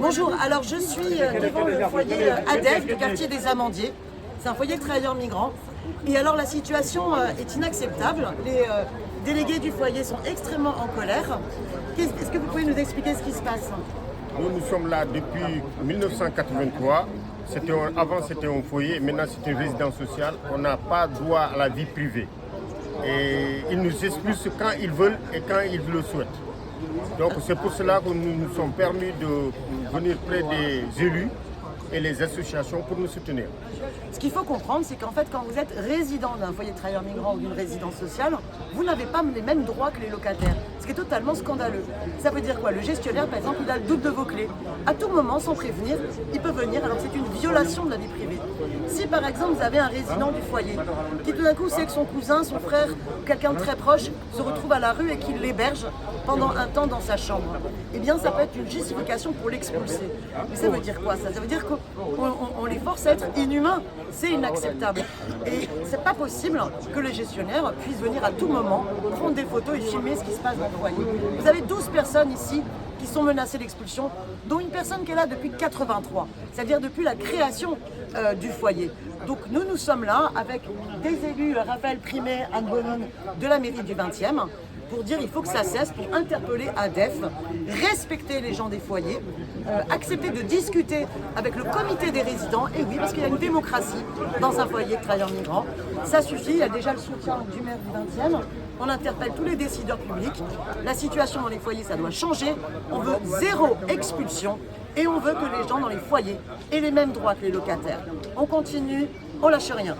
Bonjour, alors je suis devant le foyer ADEF du quartier des Amandiers. C'est un foyer de travailleurs migrants. Et alors la situation est inacceptable. Les délégués du foyer sont extrêmement en colère. Est-ce que vous pouvez nous expliquer ce qui se passe? Nous sommes là depuis 1983. Avant c'était un foyer, maintenant c'est une résidence sociale. On n'a pas droit à la vie privée. Et ils nous expulsent quand ils veulent et quand ils le souhaitent. Donc c'est pour cela que nous nous sommes permis de venir près des élus et les associations pour nous soutenir. Ce qu'il faut comprendre, c'est qu'en fait, quand vous êtes résident d'un foyer de travailleurs migrants ou d'une résidence sociale, vous n'avez pas les mêmes droits que les locataires, ce qui est totalement scandaleux. Ça veut dire quoi? Le gestionnaire, par exemple, il a le double de vos clés. À tout moment, sans prévenir, il peut venir, alors que c'est une violation de la vie privée. Si, par exemple, vous avez un résident du foyer qui, tout d'un coup, sait que son cousin, son frère, quelqu'un de très proche, se retrouve à la rue et qu'il l'héberge pendant un temps dans sa chambre, eh bien, ça peut être une justification pour l'expulser. Mais ça veut dire quoi, ça? Ça veut dire qu'on les force à être inhumains. C'est inacceptable. Et c'est pas possible que les gestionnaires puissent venir à tout moment prendre des photos et filmer ce qui se passe dans le foyer. Vous avez 12 personnes ici qui sont menacées d'expulsion, dont une personne qui est là depuis 83, c'est-à-dire depuis la création du foyer. Donc nous sommes là avec des élus, Raphaël Primet, Anne Bonon, de la mairie du 20e, pour dire il faut que ça cesse, pour interpeller ADEF, respecter les gens des foyers, accepter de discuter avec le comité des résidents, et oui, parce qu'il y a une démocratie dans un foyer de travailleurs migrants. Ça suffit, il y a déjà le soutien du maire du 20e, on interpelle tous les décideurs publics, la situation dans les foyers, ça doit changer, on veut zéro expulsion, et on veut que les gens dans les foyers aient les mêmes droits que les locataires. On continue, on lâche rien.